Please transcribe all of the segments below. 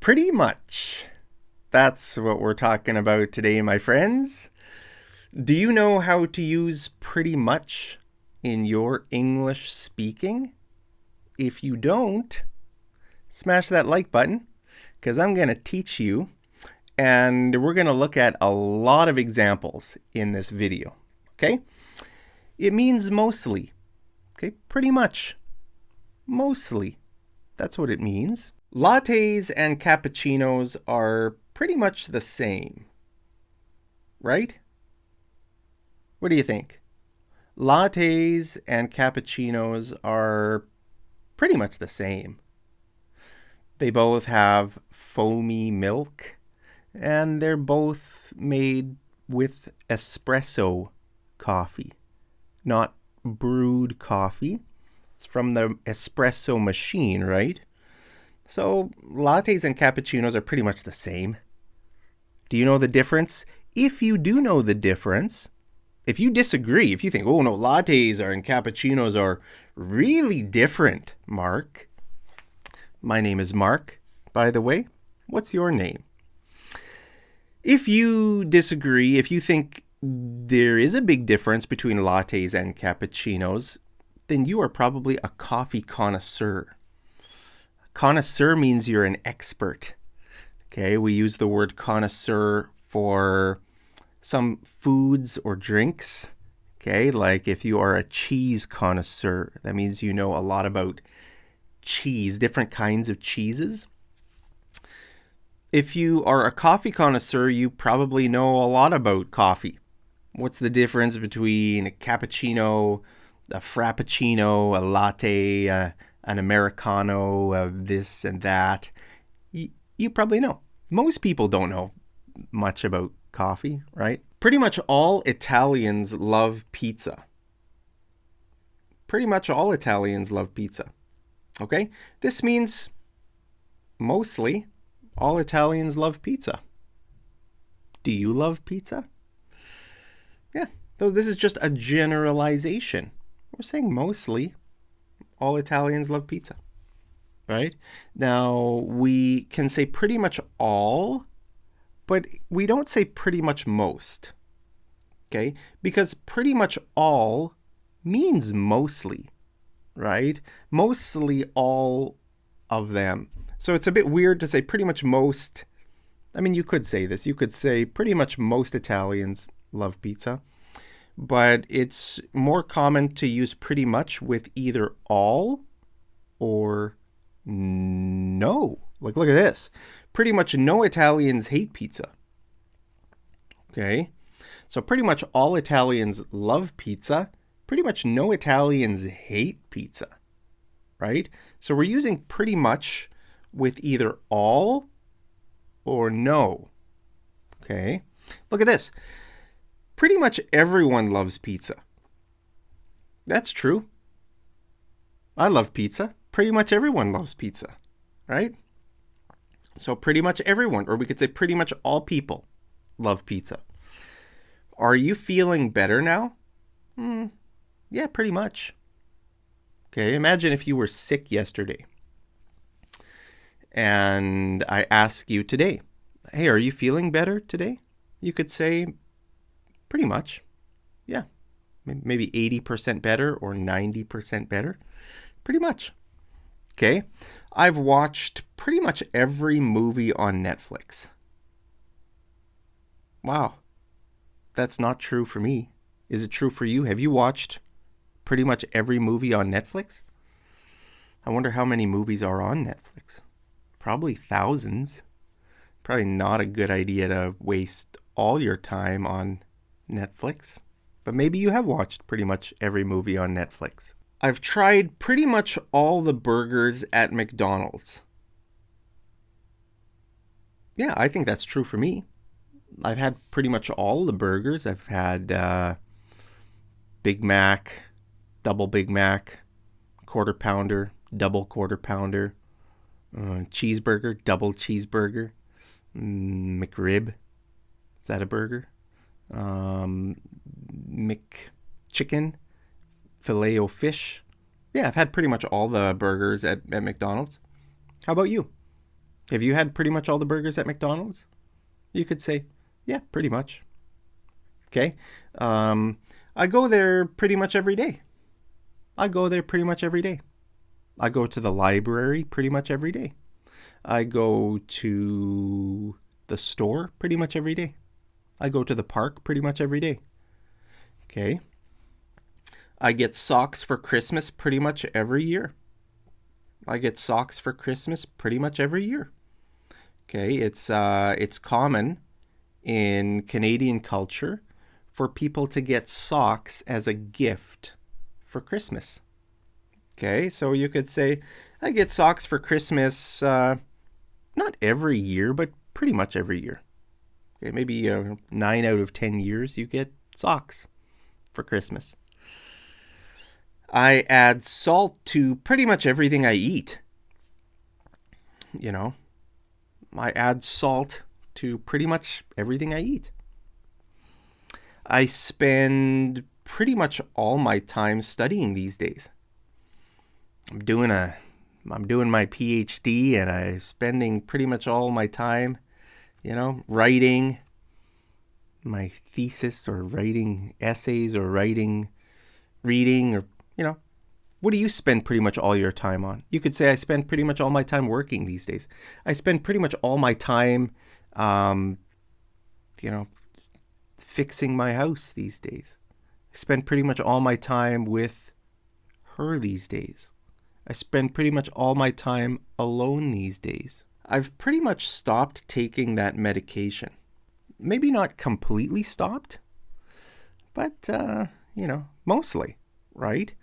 Pretty much. That's what we're talking about today, my friends. Do you know how to use pretty much in your English speaking? If you don't, smash that like button because I'm going to teach you, and we're going to look at a lot of examples in this video. Okay? It means mostly. Okay? Pretty much. Mostly. That's what it means. Lattes and cappuccinos are pretty much the same, right? What do you think? Lattes and cappuccinos are pretty much the same. They both have foamy milk, and they're both made with espresso coffee, not brewed coffee. It's from the espresso machine, right? So lattes and cappuccinos are pretty much the same. Do you know the difference? If you do know the difference, if you disagree, if you think, oh no, lattes and cappuccinos are really different, Mark. My name is Mark, by the way. What's your name? If you disagree, if you think there is a big difference between lattes and cappuccinos, then you are probably a coffee connoisseur. Connoisseur means you're an expert. Okay, we use the word connoisseur for some foods or drinks. Okay, like if you are a cheese connoisseur, that means you know a lot about cheese, different kinds of cheeses. If you are a coffee connoisseur, you probably know a lot about coffee. What's the difference between a cappuccino, a frappuccino, a latte, an Americano, this and that? You probably know. Most people don't know much about coffee, right? Pretty much all Italians love pizza. Pretty much all Italians love pizza. Okay? This means mostly all Italians love pizza. Do you love pizza? Yeah, so this is just a generalization. We're saying mostly all Italians love pizza, right? Now, we can say pretty much all, but we don't say pretty much most, okay? Because pretty much all means mostly, right? Mostly all of them. So it's a bit weird to say pretty much most. I mean, you could say this. You could say pretty much most Italians love pizza. But it's more common to use pretty much with either all or no. Like, look at this. Pretty much no Italians hate pizza. Okay? So pretty much all Italians love pizza. Pretty much no Italians hate pizza. Right? So we're using pretty much with either all or no. Okay? Look at this. Pretty much everyone loves pizza. That's true. I love pizza. Pretty much everyone loves pizza, right? So pretty much everyone, or we could say pretty much all people love pizza. Are you feeling better now? Yeah, pretty much. Okay, imagine if you were sick yesterday and I ask you today, hey, are you feeling better today? You could say, pretty much. Yeah. Maybe 80% better or 90% better. Pretty much. Okay. I've watched pretty much every movie on Netflix. Wow. That's not true for me. Is it true for you? Have you watched pretty much every movie on Netflix? I wonder how many movies are on Netflix. Probably thousands. Probably not a good idea to waste all your time on Netflix, but maybe you have watched pretty much every movie on Netflix. I've tried pretty much all the burgers at McDonald's. Yeah, I think that's true for me. I've had pretty much all the burgers. I've had Big Mac, double Big Mac, quarter pounder, double quarter pounder, cheeseburger, double cheeseburger, McRib. Is that a burger? McChicken, Filet-O-Fish. Yeah, I've had pretty much all the burgers at McDonald's. How about you? Have you had pretty much all the burgers at McDonald's? You could say, yeah, pretty much. Okay. I go there pretty much every day. I go there pretty much every day. I go to the library pretty much every day. I go to the store pretty much every day. I go to the park pretty much every day. Okay. I get socks for Christmas pretty much every year. I get socks for Christmas pretty much every year. Okay, it's common in Canadian culture for people to get socks as a gift for Christmas. Okay, so you could say, I get socks for Christmas not every year, but pretty much every year. Okay, maybe 9 out of 10 years you get socks for Christmas. I add salt to pretty much everything I eat. You know, I add salt to pretty much everything I eat. I spend pretty much all my time studying these days. I'm doing my PhD, and I'm spending pretty much all my time, writing my thesis or writing essays or reading or, what do you spend pretty much all your time on? You could say I spend pretty much all my time working these days. I spend pretty much all my time, fixing my house these days. I spend pretty much all my time with her these days. I spend pretty much all my time alone these days. I've pretty much stopped taking that medication. Maybe not completely stopped, but, mostly, right?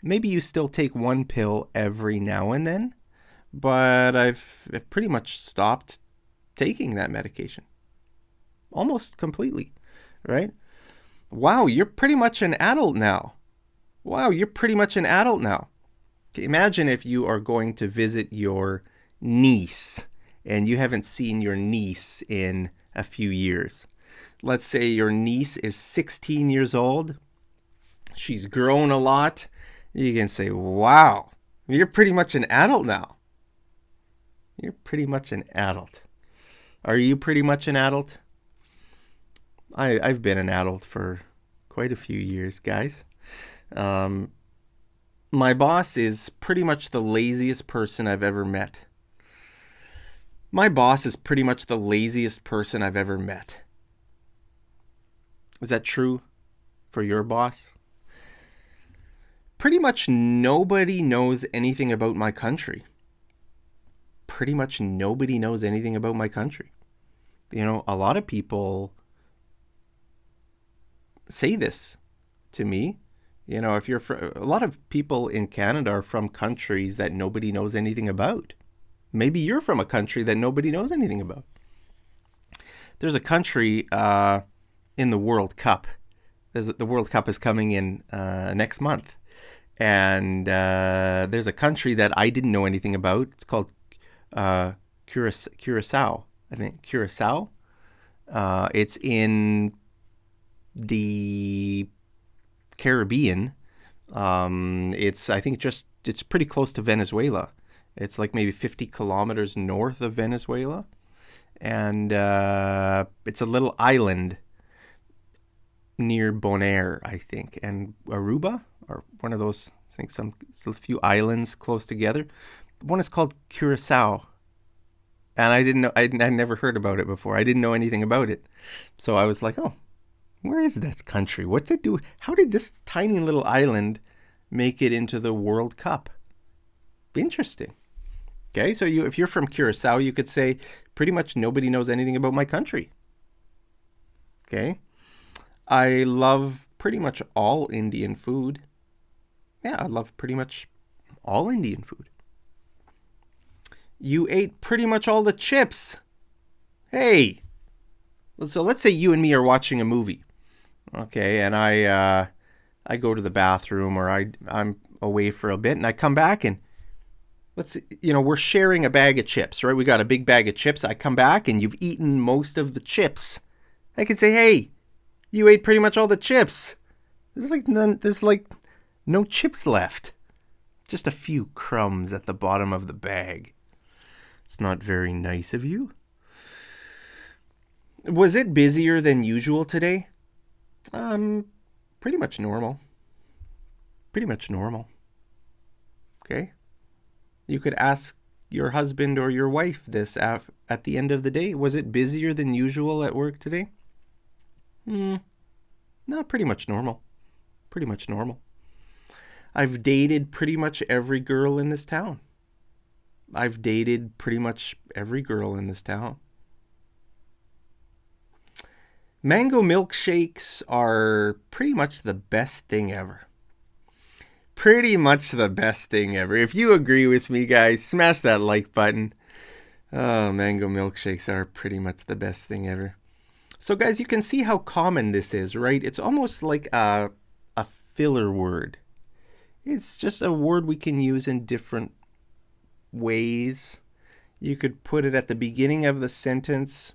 Maybe you still take one pill every now and then, but I've pretty much stopped taking that medication. Almost completely, right? Wow, you're pretty much an adult now. Imagine if you are going to visit your niece and you haven't seen your niece in a few years. Let's say your niece is 16 years old. She's grown a lot. You can say, wow, you're pretty much an adult now. You're pretty much an adult. Are you pretty much an adult? I've been an adult for quite a few years, guys. My boss is pretty much the laziest person I've ever met. Is that true for your boss? Pretty much nobody knows anything about my country. A lot of people say this to me. If you're a lot of people in Canada are from countries that nobody knows anything about. Maybe you're from a country that nobody knows anything about. There's a country in the World Cup. The World Cup is coming in next month. And there's a country that I didn't know anything about. It's called Curacao, I think. Curacao. It's in the Caribbean. It's pretty close to Venezuela. It's like maybe 50 kilometers north of Venezuela. And it's a little island near Bonaire, I think, and Aruba, or one of those, I think a few islands close together. One is called Curacao. And I didn't know, I never heard about it before. I didn't know anything about it. So I was like, oh, where is this country? What's it do? How did this tiny little island make it into the World Cup? Interesting. Okay, so if you're from Curacao, you could say pretty much nobody knows anything about my country. Okay. I love pretty much all Indian food. Yeah, I love pretty much all Indian food. You ate pretty much all the chips. Hey. So let's say you and me are watching a movie. Okay, and I go to the bathroom, or I'm away for a bit, and I come back, and we're sharing a bag of chips, right? We got a big bag of chips. I come back and you've eaten most of the chips. I can say, hey, you ate pretty much all the chips. There's no chips left. Just a few crumbs at the bottom of the bag. It's not very nice of you. Was it busier than usual today? Pretty much normal. Pretty much normal. Okay? You could ask your husband or your wife this at the end of the day. Was it busier than usual at work today? No, pretty much normal. Pretty much normal. I've dated pretty much every girl in this town. I've dated pretty much every girl in this town. Mango milkshakes are pretty much the best thing ever. Pretty much the best thing ever. If you agree with me, guys, smash that like button. Oh, mango milkshakes are pretty much the best thing ever. So, guys, you can see how common this is, right? It's almost like a filler word. It's just a word we can use in different ways. You could put it at the beginning of the sentence,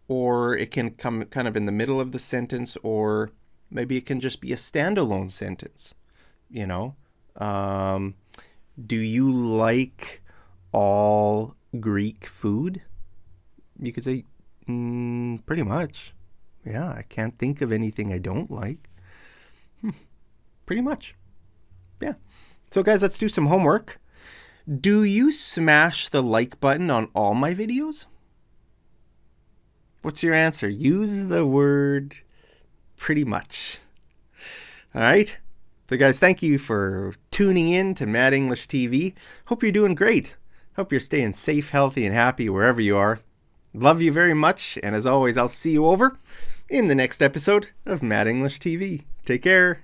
or it can come kind of in the middle of the sentence, or maybe it can just be a standalone sentence. You know, do you like all Greek food? You could say, pretty much. Yeah, I can't think of anything I don't like. Pretty much. Yeah. So, guys, let's do some homework. Do you smash the like button on all my videos? What's your answer? Use the word pretty much. All right. So, guys, thank you for tuning in to Mad English TV. Hope you're doing great. Hope you're staying safe, healthy, and happy wherever you are. Love you very much. And as always, I'll see you over in the next episode of Mad English TV. Take care.